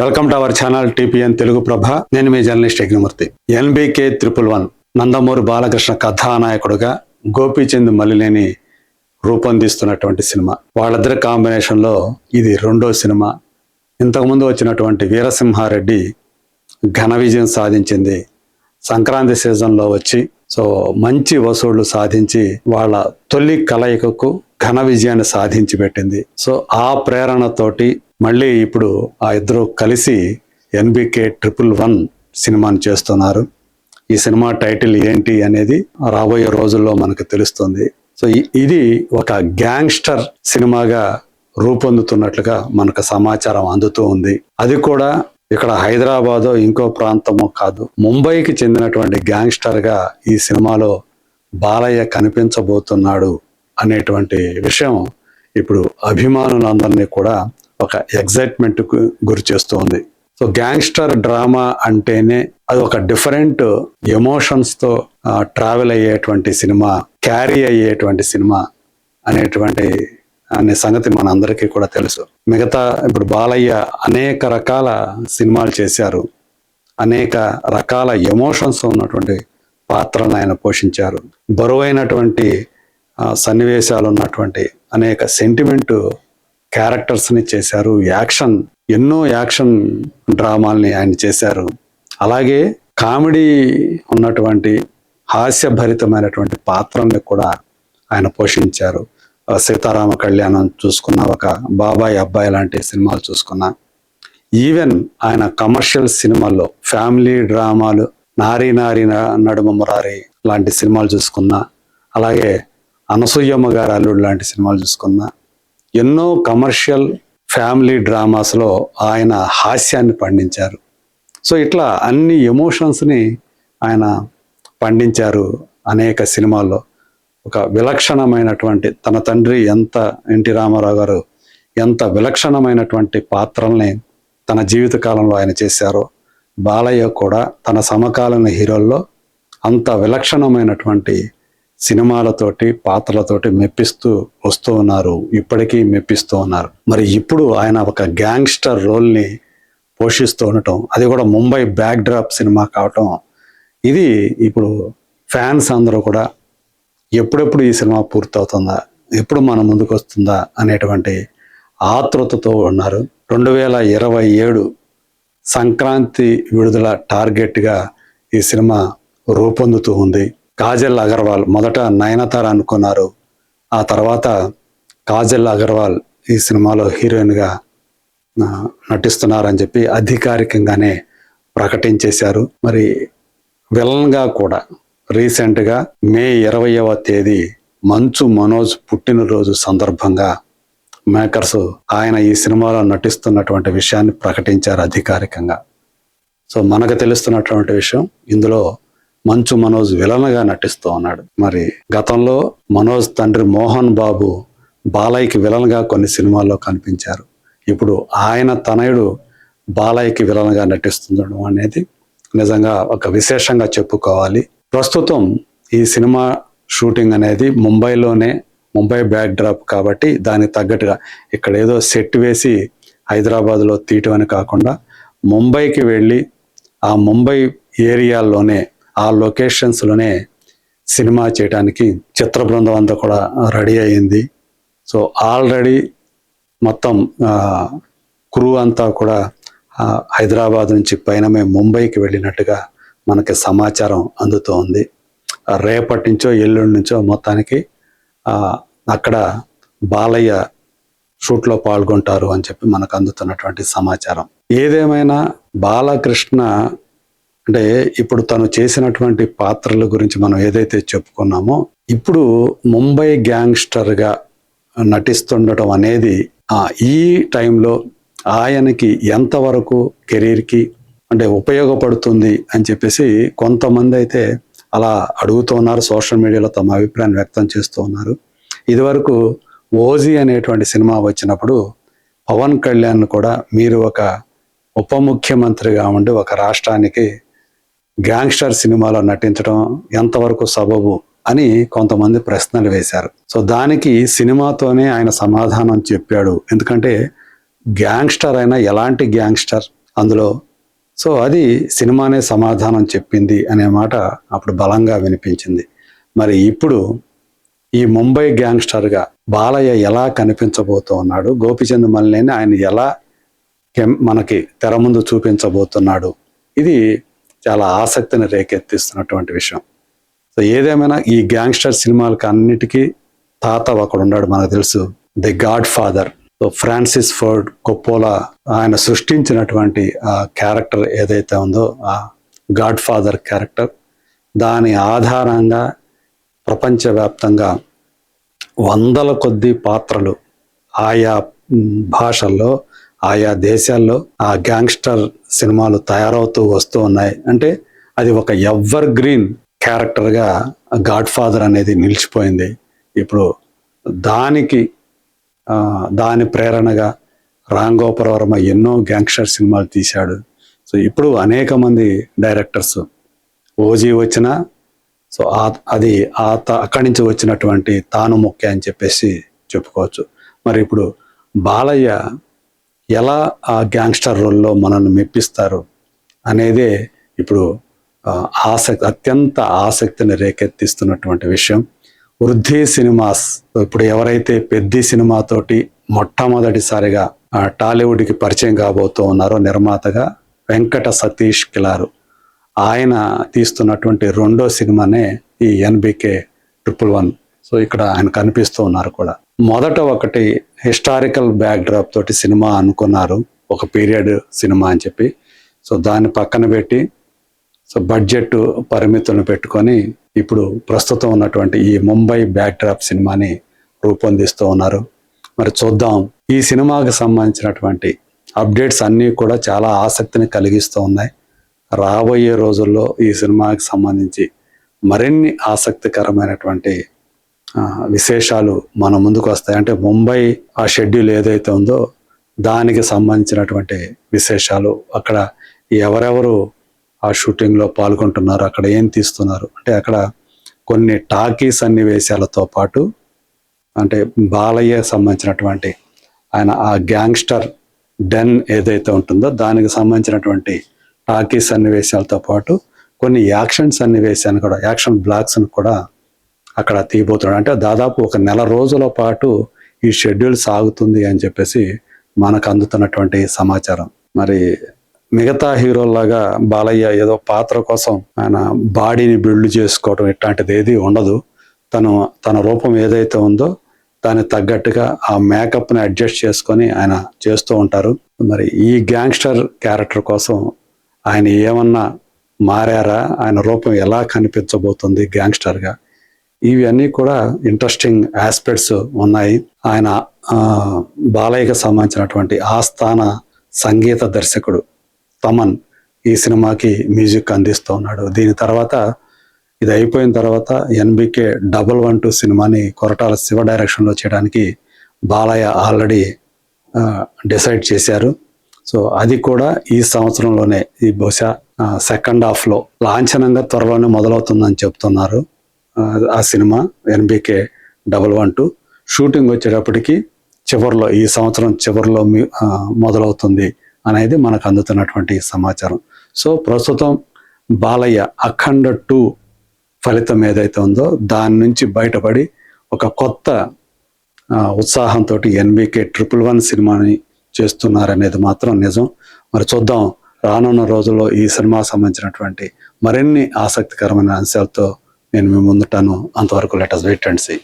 Welcome to our channel TPN Telugu Prabha. నేను మీ journalist Yagnamurthy. NBK 111 Nandamuri Balakrishna కథానాయకుడుగా గోపీచంద్ మల్లినేని రూపొందిస్తున్నటువంటి సినిమా. వాళ్ళిద్దరి కాంబినేషన్ లో ఇది రెండో సినిమా. ఇంతకుముందు వచ్చినటువంటి వీరసింహారెడ్డి ఘన విజయం సాధించింది. సంక్రాంతి సీజన్లో వచ్చి మంచి వసూళ్లు సాధించి వాళ్ళ తొలి కలయికకు ఘన విజయాన్ని సాధించి పెట్టింది. ఆ ప్రేరణతోటి మళ్ళీ ఇప్పుడు ఆ ఇద్దరు కలిసి ఎన్బికే 111 సినిమాని చేస్తున్నారు. ఈ సినిమా టైటిల్ ఏంటి అనేది రాబోయే రోజుల్లో మనకు తెలుస్తుంది. ఇది ఒక గ్యాంగ్స్టర్ సినిమాగా రూపొందుతున్నట్లుగా మనకు సమాచారం అందుతూ ఉంది. అది కూడా ఇక్కడ హైదరాబాదో ఇంకో ప్రాంతమో కాదు, ముంబైకి చెందినటువంటి గ్యాంగ్స్టర్ గా ఈ సినిమాలో బాలయ్య కనిపించబోతున్నాడు అనేటువంటి విషయం ఇప్పుడు అభిమానులందరినీ కూడా ఒక ఎగ్జైట్మెంట్ కు గురి చేస్తుంది. గ్యాంగ్స్టర్ డ్రామా అంటేనే అది ఒక డిఫరెంట్ ఎమోషన్స్ తో ట్రావెల్ అయ్యేటువంటి సినిమా, క్యారీ అయ్యేటువంటి సినిమా అనే సంగతి మన అందరికీ కూడా తెలుసు. మిగతా ఇప్పుడు బాలయ్య అనేక రకాల సినిమాలు చేశారు, అనేక రకాల ఎమోషన్స్ ఉన్నటువంటి పాత్రను ఆయన పోషించారు. బరువైనటువంటి సన్నివేశాలు ఉన్నటువంటి అనేక సెంటిమెంట్ క్యారెక్టర్స్ ని చేశారు. ఎన్నో యాక్షన్ డ్రామాల్ని ఆయన చేశారు. అలాగే కామెడీ ఉన్నటువంటి హాస్యభరితమైనటువంటి పాత్రల్ని కూడా ఆయన పోషించారు. సీతారామ కళ్యాణం చూసుకున్న, ఒక బాబాయ్ అబ్బాయి లాంటి సినిమాలు చూసుకున్నా, ఈవెన్ ఆయన కమర్షియల్ సినిమాల్లో ఫ్యామిలీ డ్రామాలు నారీ నారీ నడుమ మురారి లాంటి సినిమాలు చూసుకున్నా, అలాగే అనసూయమ్మ గారు అల్లుడు లాంటి సినిమాలు చూసుకున్నా, ఎన్నో కమర్షియల్ ఫ్యామిలీ డ్రామాస్లో ఆయన హాస్యాన్ని పండించారు. ఇట్లా అన్ని ఎమోషన్స్ని ఆయన పండించారు అనేక సినిమాల్లో. ఒక విలక్షణమైనటువంటి తన తండ్రి ఎన్టీ రామారావు గారు ఎంత విలక్షణమైనటువంటి పాత్రల్ని తన జీవిత కాలంలో ఆయన చేశారో, బాలయ్య కూడా తన సమకాలీన హీరోల్లో అంత విలక్షణమైనటువంటి సినిమాలతోటి పాత్రలతోటి మెప్పిస్తూ వస్తూ ఉన్నారు, ఇప్పటికీ మెప్పిస్తూ ఉన్నారు. మరి ఇప్పుడు ఆయన ఒక గ్యాంగ్స్టర్ రోల్ని పోషిస్తూ ఉండటం, అది కూడా ముంబై బ్యాక్ డ్రాప్ సినిమా కావటం, ఇది ఇప్పుడు ఫ్యాన్స్ అందరూ కూడా ఎప్పుడెప్పుడు ఈ సినిమా పూర్తవుతుందా, ఎప్పుడు మన ముందుకు వస్తుందా అనేటువంటి ఆతృతతో ఉన్నారు. 2027 సంక్రాంతి విడుదల టార్గెట్గా ఈ సినిమా రూపొందుతూ ఉంది. కాజల్ అగర్వాల్ మొదట నయనతార అనుకున్నారు, ఆ తర్వాత కాజల్ అగర్వాల్ ఈ సినిమాలో హీరోయిన్గా నటిస్తున్నారని చెప్పి అధికారికంగానే ప్రకటించేశారు. మరి విలన్గా కూడా రీసెంట్గా మే 20వ తేదీ మంచు మనోజ్ పుట్టినరోజు సందర్భంగా మేకర్స్ ఆయన ఈ సినిమాలో నటిస్తున్నటువంటి విషయాన్ని ప్రకటించారు అధికారికంగా. మనకు తెలుస్తున్నటువంటి విషయం, ఇందులో మంచు మనోజ్ విలన్గా నటిస్తూ ఉన్నాడు. మరి గతంలో మనోజ్ తండ్రి మోహన్ బాబు బాలయ్యకి విలన్గా కొన్ని సినిమాల్లో కనిపించారు. ఇప్పుడు ఆయన తనయుడు బాలయ్యకి విలన్గా నటిస్తుండడం అనేది నిజంగా ఒక విశేషంగా చెప్పుకోవాలి. ప్రస్తుతం ఈ సినిమా షూటింగ్ అనేది ముంబై బ్యాక్ డ్రాప్ కాబట్టి దానికి తగ్గట్టుగా ఇక్కడ ఏదో సెట్ వేసి హైదరాబాద్లో తీయటం అని కాకుండా ముంబైకి వెళ్ళి ఆ ముంబై ఏరియాల్లోనే, ఆ లొకేషన్స్లోనే సినిమా చేయడానికి చిత్ర బృందం అంతా కూడా రెడీ అయ్యింది. ఆల్రెడీ మొత్తం క్రూ అంతా కూడా హైదరాబాద్ నుంచి పైనమే ముంబైకి వెళ్ళినట్టుగా మనకి సమాచారం అందుతూ ఉంది. రేపటి నుంచో ఎల్లుండి నుంచో మొత్తానికి అక్కడ బాలయ్య షూట్లో పాల్గొంటారు అని చెప్పి మనకు అందుతున్నటువంటి సమాచారం. ఏదేమైనా బాలకృష్ణ అంటే ఇప్పుడు తను చేసినటువంటి పాత్రల గురించి మనం ఏదైతే చెప్పుకున్నామో, ఇప్పుడు ముంబై గ్యాంగ్స్టర్గా నటిస్తుండటం అనేది ఈ టైంలో ఆయనకి ఎంతవరకు కెరీర్కి అంటే ఉపయోగపడుతుంది అని చెప్పేసి కొంతమంది అయితే అలా అడుగుతూ ఉన్నారు. సోషల్ మీడియాలో తమ అభిప్రాయాన్ని వ్యక్తం చేస్తూ ఉన్నారు. ఇదివరకు ఓజీ అనేటువంటి సినిమా వచ్చినప్పుడు పవన్ కళ్యాణ్ కూడా మీరు ఒక ఉప ముఖ్యమంత్రిగా ఉండి ఒక రాష్ట్రానికి గ్యాంగ్స్టర్ సినిమాలో నటించడం ఎంతవరకు సబబు అని కొంతమంది ప్రశ్నలు వేశారు. దానికి సినిమాతోనే ఆయన సమాధానం చెప్పాడు. ఎందుకంటే గ్యాంగ్స్టర్ అయినా ఎలాంటి గ్యాంగ్స్టర్, అందులో. సో అది సినిమానే సమాధానం చెప్పింది అనే మాట అప్పుడు బలంగా వినిపించింది. మరి ఇప్పుడు ఈ ముంబై గ్యాంగ్స్టర్గా బాలయ్య ఎలా కనిపించబోతూ ఉన్నాడు, గోపీచంద్ మలినేని ఆయన ఎలా మనకి తెర ముందు చూపించబోతున్నాడు, ఇది చాలా ఆసక్తిని రేకెత్తిస్తున్నటువంటి విషయం. సో ఏదేమైనా ఈ గ్యాంగ్స్టర్ సినిమాలకి అన్నిటికీ తాత ఒకడు ఉన్నాడు, మనకు తెలుసు, the Godfather. So Francis Ford Coppola ఆయన సృష్టించినటువంటి ఆ క్యారెక్టర్ ఏదైతే ఉందో, ఆ గాడ్ ఫాదర్ క్యారెక్టర్, దాని ఆధారంగా ప్రపంచవ్యాప్తంగా వందల కొద్ది పాత్రలు ఆయా భాషల్లో ఆయా దేశాల్లో ఆ గ్యాంగ్స్టర్ సినిమాలు తయారవుతూ వస్తూ ఉన్నాయి. అంటే అది ఒక ఎవర్ గ్రీన్ క్యారెక్టర్గా గాడ్ ఫాదర్ అనేది నిలిచిపోయింది. ఇప్పుడు దాని ప్రేరణగా రామ్ గోపాల్ వర్మ ఎన్నో గ్యాంగ్స్టర్ సినిమాలు తీశాడు. సో ఇప్పుడు అనేక మంది డైరెక్టర్స్, ఓజీ వచ్చిన, సో అది అక్కడి నుంచి వచ్చినటువంటి తాను ముఖ్య అని చెప్పేసి చెప్పుకోవచ్చు. మరి ఇప్పుడు బాలయ్య ఎలా ఆ గ్యాంగ్స్టర్ రోల్లో మనల్ని మెప్పిస్తారు అనేదే ఇప్పుడు అత్యంత ఆసక్తిని రేకెత్తిస్తున్నటువంటి విషయం. వృద్ధి సినిమాస్ ఇప్పుడు ఎవరైతే పెద్ద సినిమాతోటి మొట్టమొదటిసారిగా టాలీవుడ్కి పరిచయం కాబోతూ ఉన్నారో నిర్మాతగా వెంకట సతీష్ కిలారు, ఆయన తీస్తున్నటువంటి రెండో సినిమానే ఈ ఎన్బికే 111. సో ఇక్కడ ఆయన కనిపిస్తూ ఉన్నారు కూడా. మొదట ఒకటి హిస్టారికల్ బ్యాక్డ్రాప్ తోటి సినిమా అనుకున్నారు, ఒక పీరియడ్ సినిమా అని చెప్పి. సో దాన్ని పక్కన పెట్టి, సో బడ్జెట్ పరిమితులను పెట్టుకొని ఇప్పుడు ప్రస్తుతం ఉన్నటువంటి ఈ ముంబై బ్యాక్డ్రాప్ సినిమాని రూపొందిస్తూ ఉన్నారు. మరి చూద్దాం, ఈ సినిమాకి సంబంధించినటువంటి అప్డేట్స్ అన్నీ కూడా చాలా ఆసక్తిని కలిగిస్తూ ఉన్నాయి. రాబోయే రోజుల్లో ఈ సినిమాకి సంబంధించి మరిన్ని ఆసక్తికరమైనటువంటి విశేషాలు మన ముందుకు వస్తాయి. అంటే ముంబై ఆ షెడ్యూల్ ఏదైతే ఉందో దానికి సంబంధించినటువంటి విశేషాలు, అక్కడ ఎవరెవరు ఆ షూటింగ్లో పాల్గొంటున్నారు, అక్కడ ఏం తీస్తున్నారు, అంటే అక్కడ కొన్ని టాకీ సన్నివేశాలతో పాటు, అంటే బాలయ్య సంబంధించినటువంటి ఆయన ఆ గ్యాంగ్స్టర్ డెన్ ఏదైతే ఉంటుందో దానికి సంబంధించినటువంటి టాకీ సన్నివేశాలతో పాటు కొన్ని యాక్షన్ సన్నివేశాన్ని కూడా, యాక్షన్ బ్లాక్స్ని కూడా అక్కడ తీయబోతున్నాడు. అంటే దాదాపు 1 నెల రోజుల పాటు ఈ షెడ్యూల్ సాగుతుంది అని చెప్పేసి మనకు అందుతున్నటువంటి సమాచారం. మరి మిగతా హీరోల్లాగా బాలయ్య ఏదో పాత్ర కోసం ఆయన బాడీని బిల్డ్ చేసుకోవడం ఇట్లాంటిది ఏది ఉండదు. తన రూపం ఏదైతే ఉందో దానికి తగ్గట్టుగా ఆ మేకప్ని అడ్జస్ట్ చేసుకొని ఆయన చేస్తూ ఉంటారు. మరి ఈ గ్యాంగ్స్టర్ క్యారెక్టర్ కోసం ఆయన ఏమన్నా మారారా, ఆయన రూపం ఎలా కనిపించబోతుంది గ్యాంగ్స్టర్గా, ఇవన్నీ కూడా ఇంట్రెస్టింగ్ ఆస్పెక్ట్స్ ఉన్నాయి. ఆయన బాలయ్యకి సంబంధించినటువంటి ఆస్థాన సంగీత దర్శకుడు తమన్ ఈ సినిమాకి మ్యూజిక్ అందిస్తూ ఉన్నాడు. దీని తర్వాత ఇది అయిపోయిన తర్వాత ఎన్బికే 112 సినిమాని కొరటాల శివ డైరెక్షన్లో చేయడానికి బాలయ్య ఆల్రెడీ డిసైడ్ చేశారు. సో అది కూడా ఈ సంవత్సరంలోనే, ఈ బహుశా సెకండ్ హాఫ్లో లాంఛనంగా త్వరలోనే మొదలవుతుందని చెప్తున్నారు. ఆ సినిమా ఎన్బికే 112 షూటింగ్ వచ్చేటప్పటికి ఈ సంవత్సరం చివరిలో మొదలవుతుంది అనేది మనకు అందుతున్నటువంటి సమాచారం. సో ప్రస్తుతం బాలయ్య అఖండ 2 ఫలితం ఏదైతే ఉందో దాని నుంచి బయటపడి ఒక కొత్త ఉత్సాహంతో ఎన్బికే 111 సినిమాని చేస్తున్నారనేది మాత్రం నిజం. మరి చూద్దాం, రానున్న రోజుల్లో ఈ సినిమా సంబంధించినటువంటి మరిన్ని ఆసక్తికరమైన అంశాలతో నేను మీ ముందుంటాను. అంతవరకు let us wait and see.